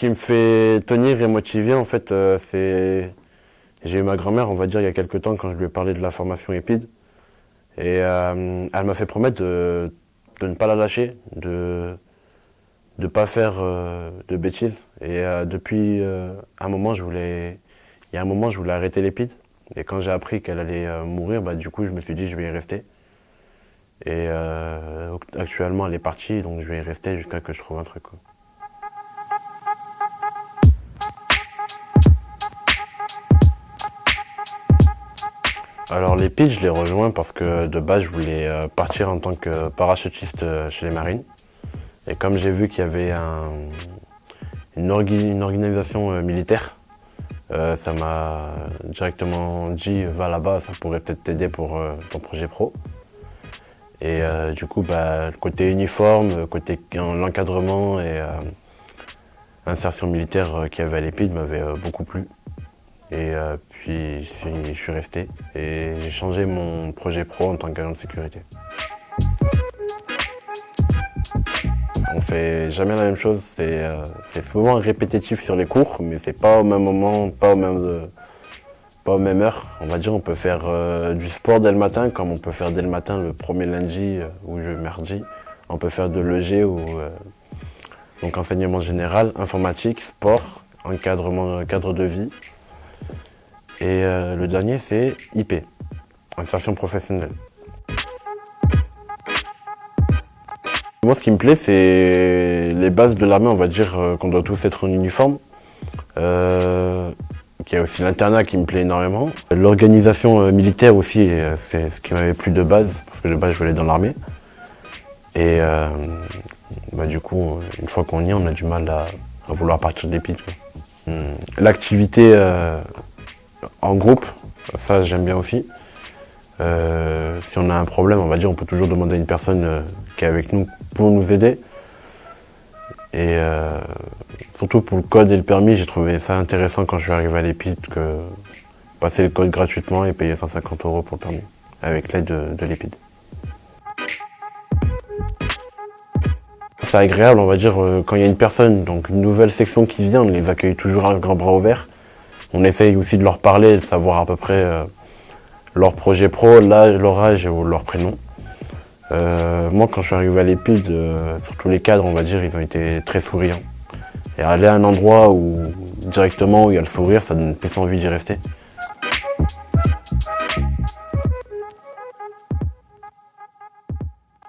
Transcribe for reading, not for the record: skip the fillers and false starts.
qui me fait tenir et motiver, en fait, j'ai eu ma grand-mère, on va dire, il y a quelques temps, quand je lui ai parlé de la formation EPID. Et elle m'a fait promettre de ne pas la lâcher, de ne pas faire de bêtises. Et depuis un moment, il y a un moment, je voulais arrêter l'EPID. Et quand j'ai appris qu'elle allait mourir, du coup, je me suis dit, je vais y rester. Et actuellement, elle est partie, donc je vais y rester jusqu'à ce que je trouve un truc, quoi. Alors les PID, je les rejoins parce que de base, je voulais partir en tant que parachutiste chez les Marines. Et comme j'ai vu qu'il y avait une organisation militaire, ça m'a directement dit, va là-bas, ça pourrait peut-être t'aider pour ton projet pro. Et du coup, côté uniforme, côté l'encadrement et l'insertion militaire qu'il y avait à l'EPID m'avait beaucoup plu. Et puis je suis resté et j'ai changé mon projet pro en tant qu'agent de sécurité. On fait jamais la même chose, c'est souvent répétitif sur les cours, mais c'est pas au même moment, pas aux mêmes heures. On va dire on peut faire du sport dès le matin, comme on peut faire dès le matin le premier lundi ou le mardi. On peut faire de l'EG ou donc enseignement général, informatique, sport, encadrement, cadre de vie. Et le dernier, c'est IP, insertion professionnelle. Moi, ce qui me plaît, c'est les bases de l'armée, on va dire qu'on doit tous être en uniforme. Il y a aussi l'internat qui me plaît énormément. L'organisation militaire aussi, c'est ce qui m'avait plu de base, parce que de base, je voulais aller dans l'armée. Et du coup, une fois qu'on y est, on a du mal à vouloir partir de l'EPID. L'activité en groupe, ça j'aime bien aussi. Si on a un problème, on va dire, on peut toujours demander à une personne qui est avec nous pour nous aider. Et surtout pour le code et le permis, j'ai trouvé ça intéressant quand je suis arrivé à l'EPID que passer le code gratuitement et payer 150 € pour le permis, avec l'aide de l'EPID. C'est agréable, on va dire, quand il y a une personne, donc une nouvelle section qui vient, on les accueille toujours à grand bras ouvert. On essaye aussi de leur parler, de savoir à peu près leur projet pro, l'âge, leur âge ou leur prénom. Moi, quand je suis arrivé à l'EPID, sur tous les cadres, on va dire, ils ont été très souriants. Et aller à un endroit où directement où il y a le sourire, ça donne plus envie d'y rester.